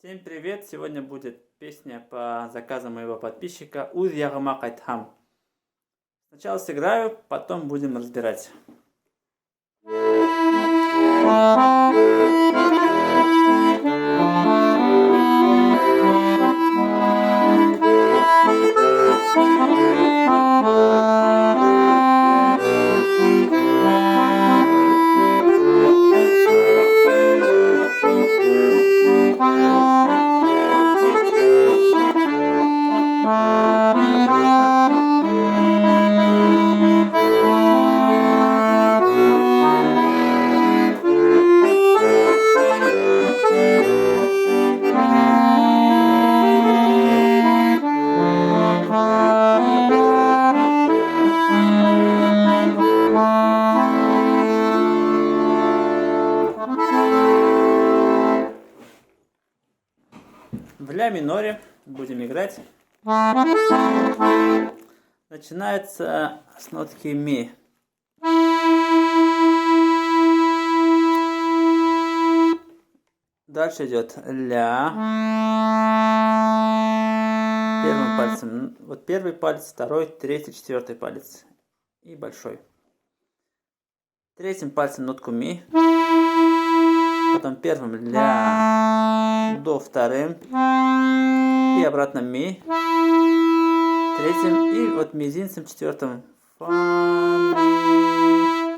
Всем привет! Сегодня будет песня по заказу моего подписчика «Уз ягыма кайтхам». Сначала сыграю, потом будем разбирать. В ля миноре будем играть. Начинается с нотки ми. Дальше идет ля. Первым пальцем. Вот первый палец, второй, третий, четвертый палец. И большой. Третьим пальцем нотку ми. Потом первым ля, до вторым. И обратно ми. Третьим и вот мизинцем четвертым. Фа,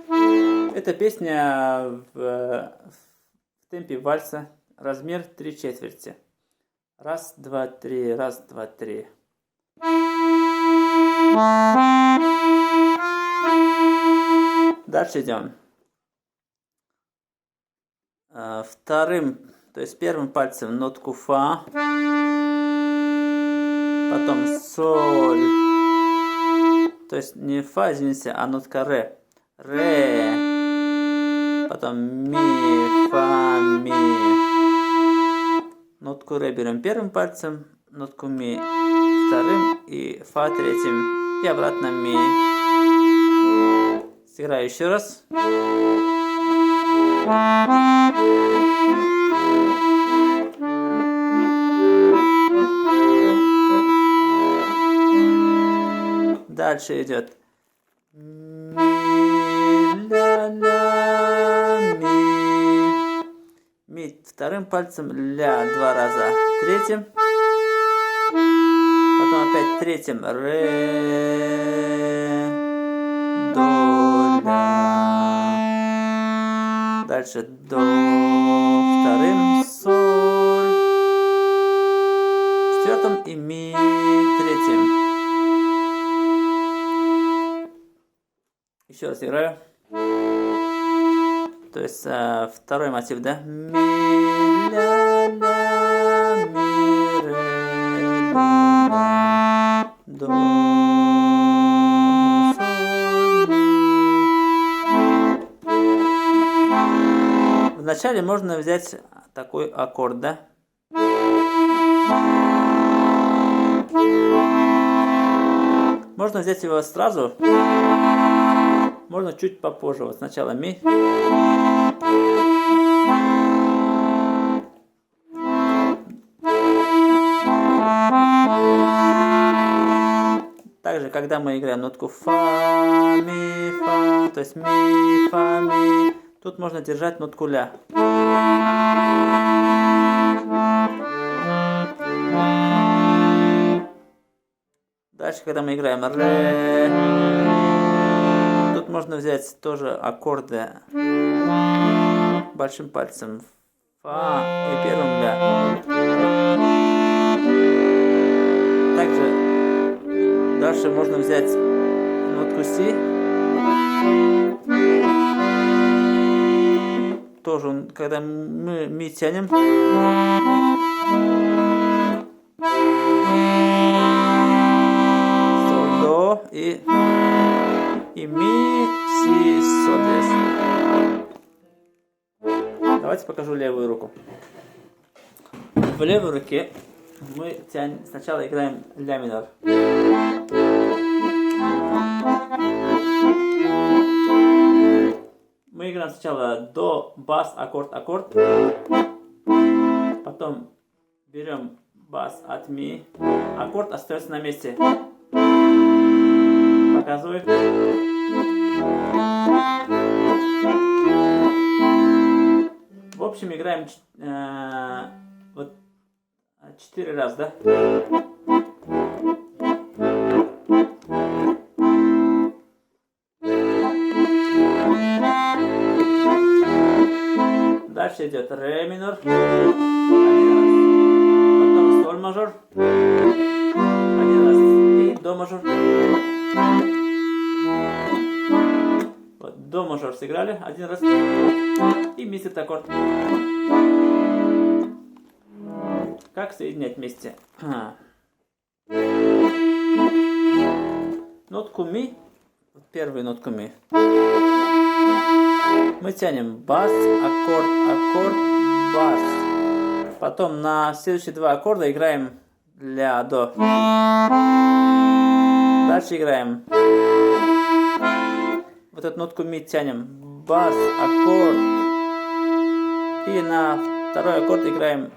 ми. Эта песня в темпе вальса. Размер 3/4. Раз, два, три, раз, два, три. Дальше идем. Вторым, то есть первым пальцем нотку фа. Потом соль. То есть не фа, извините, а нотка ре. Ре. Потом ми, фа, ми. Нотку ре берем первым пальцем, нотку ми вторым и фа третьим. И обратно ми. Сыграю еще раз. Дальше идет ми, ля, ля, ми. Ми вторым пальцем, ля два раза. Третьим. Потом опять третьим. Ре, до, ля. Дальше до вторым, соль. Четвертым и ми третьим. Еще раз играю. То есть второй мотив, да? Ми, ля, ля, ми, ре, до, ля, до, соль, ми. Вначале можно взять такой аккорд, да? Можно взять его сразу. Можно чуть попозже. Вот сначала ми. Также, когда мы играем нотку фа, ми, фа, то есть ми, фа, ми, тут можно держать нотку ля. Дальше, когда мы играем ре, тут можно взять тоже аккорды большим пальцем фа и первым ля. Также дальше можно взять нотку си. Тоже, когда мы ми тянем. И ми, си, соль. Давайте покажу левую руку. В левой руке мы сначала играем ля минор. Мы играем сначала до, бас, аккорд, аккорд. Потом Берем бас от ми. Аккорд остается на месте. Показываю. В общем, играем вот 4 раза, да? Дальше идет ре минор. Потом соль мажор. Один раз. И до мажор. Вот, до мажор сыграли. Один раз. И мистер аккорд. Как соединять вместе? Нотку ми. Первую нотку ми. Мы тянем бас, аккорд, аккорд, бас. Потом на следующие два аккорда играем ля, до. Дальше играем. Вот эту нотку ми тянем. Бас, аккорд. И на второй аккорд играем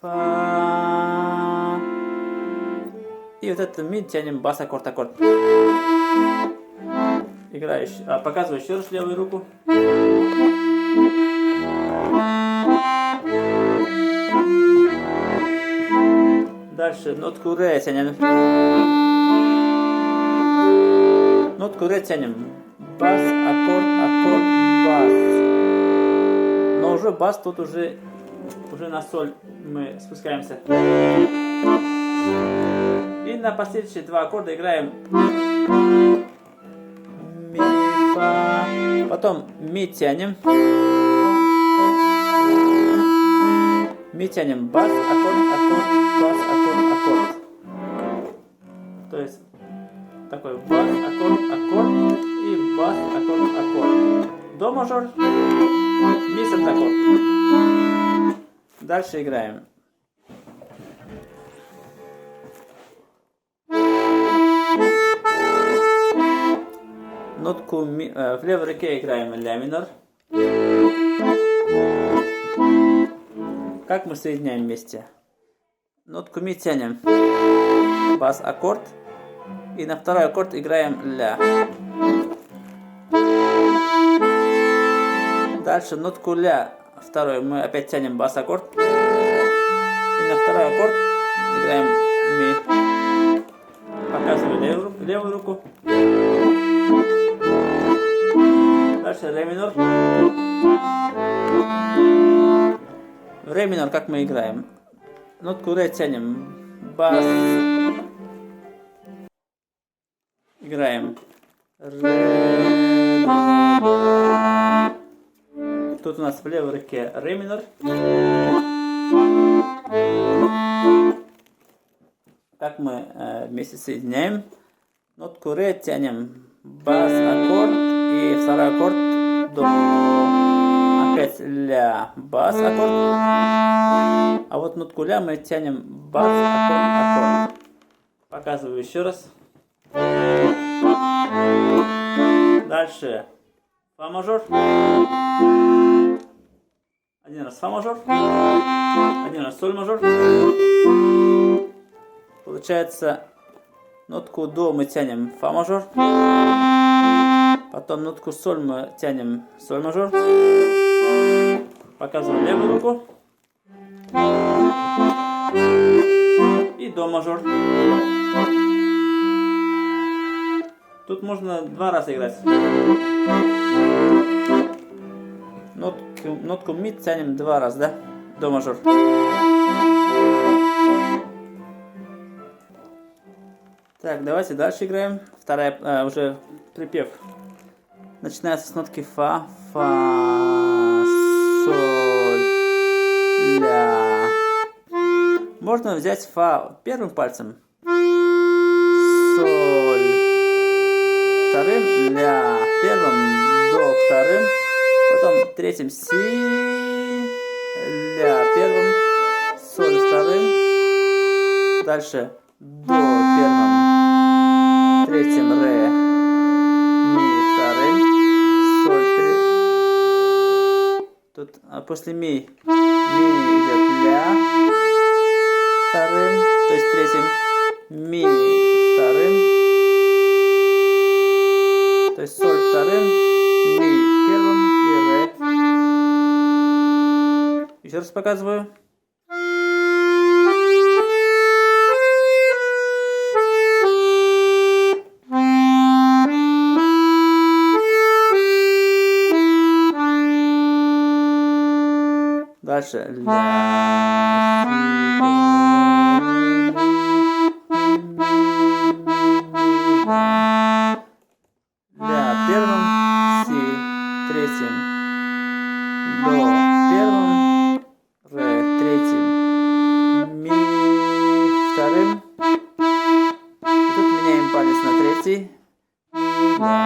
фа. И вот это ми тянем бас, аккорд, аккорд. Играешь. Показываю еще раз левую руку. Дальше нотку ре тянем. Нотку ре тянем. Бас, аккорд, аккорд, бас. Но уже бас тут уже на соль мы спускаемся. И на последующие два аккорда играем ми, фа. Потом ми тянем. Ми тянем бас, аккорд, аккорд, бас, аккорд, аккорд. То есть такой бас, аккорд, аккорд и бас, аккорд, аккорд. До мажор, ми аккорд. Дальше играем. Нотку ми, в левой руке играем ля минор. Как мы соединяем вместе? Нотку ми тянем. Бас, аккорд. И на второй аккорд играем ля. Дальше нотку ля. Второй мы опять тянем бас, аккорд. И на второй аккорд играем ми. Показываю левую руку. Дальше ре минор. Ре минор, как мы играем? Нотку ре тянем. Бас. Играем. Ре. Тут у нас в левой руке ре минор. Как мы вместе соединяем? Нотку ре тянем. Бас, аккорд. И второй аккорд до. Опять ля, бас, аккорд. А вот нотку ля мы тянем бас, аккорд, аккорд. Показываю еще раз. Дальше фа мажор. Один раз фа мажор. Один раз соль мажор. Получается, нотку до мы тянем фа мажор. Потом нотку соль мы тянем соль мажор. Показываем левую руку. И до мажор. Тут можно два раза играть. Нотку ми тянем два раза, да? До мажор. Так, давайте дальше играем. Вторая, уже припев. Начинается с нотки фа, фа, соль, ля. Можно взять фа первым пальцем, соль вторым, ля первым, до вторым, потом третьим си, ля первым, соль вторым, дальше до первым, третьим ре, ми вторым, соль третьим. Тут после ми идет ля, показываю. Дальше. Ля, первым, си третьим, до первым, ре третьим, ми вторым. И тут меняем палец на третий. Ля.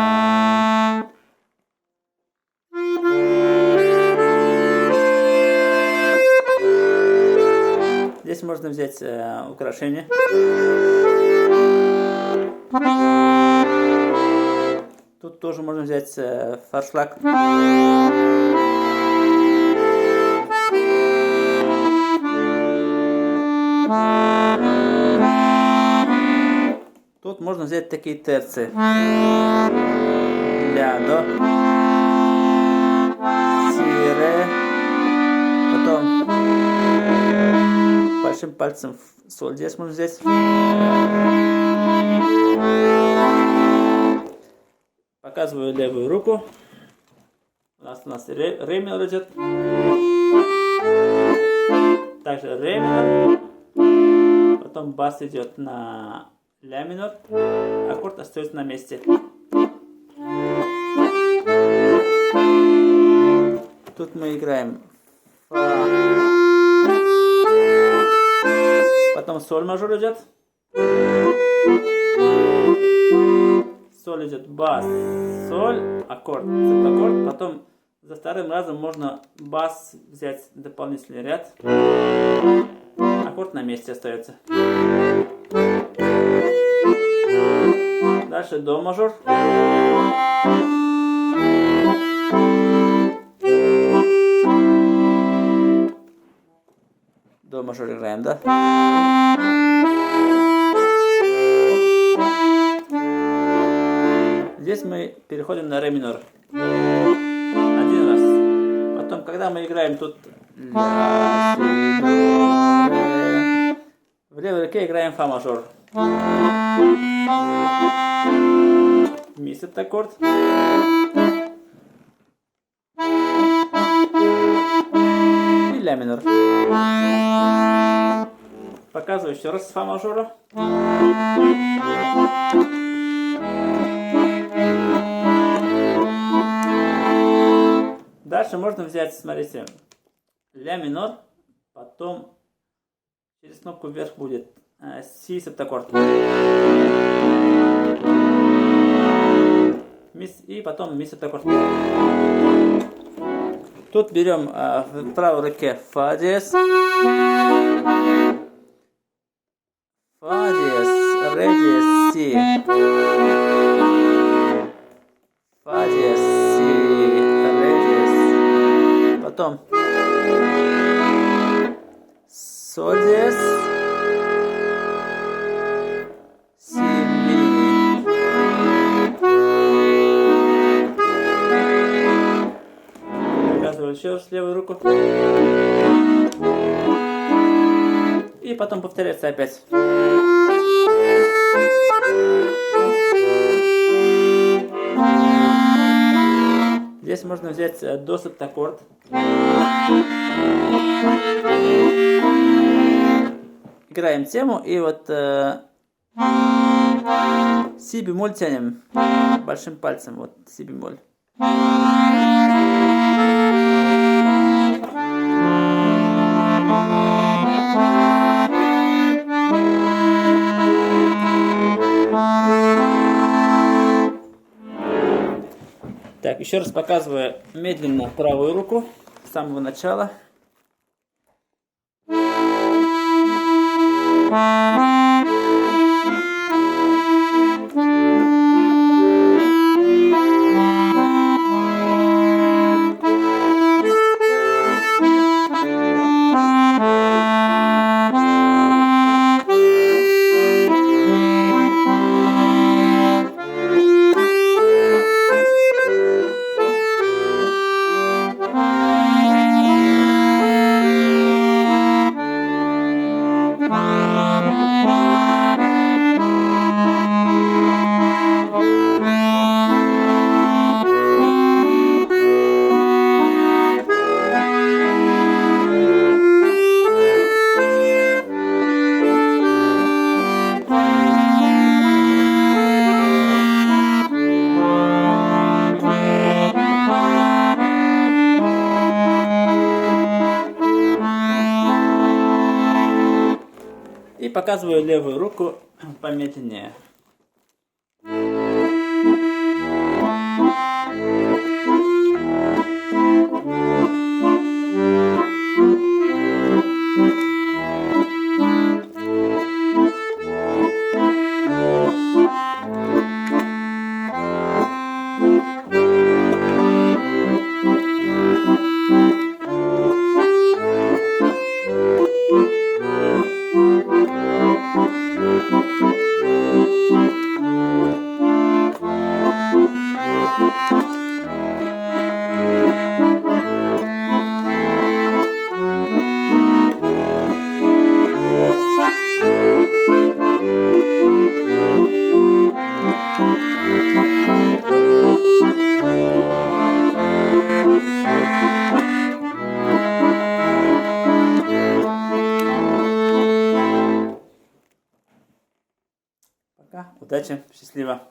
Здесь можно взять украшение. Тут тоже можно взять форшлаг. Тут можно взять такие терции. Ля, до, си, ре, потом большим пальцем соль здесь можно взять. Показываю левую руку. У нас ре минор идет. Также ре минор. Потом бас идет на ля минор. Аккорд остается на месте. Тут мы играем фа. Потом соль мажор идет. Соль идет бас, соль, аккорд, аккорд. Потом за вторым разом можно бас взять дополнительный ряд. Аккорд на месте остается. Дальше до мажор. До мажор играем, да? Здесь мы переходим на ре минор. Один раз. Потом, когда мы играем тут ля, си, до, ре, в левой руке играем фа мажор. Ми септаккорд. И ля минор. Показываю еще раз фа мажора. Дальше можно взять, смотрите, ля минор, потом через кнопку вверх будет си септаккорд. И потом ми септаккорд. Тут берем в правой руке фа диез, ре диез, си, фа диез, си, ре диез, потом соль диез, си, ми. Показываю еще раз левую руку. И потом повторяется опять. Здесь можно взять до септаккорд. Играем тему и вот си бемоль тянем большим пальцем, вот си бемоль. Так, еще раз показываю медленно правую руку с самого начала. И показываю левую руку помедленнее. Пока, удачи, счастливо.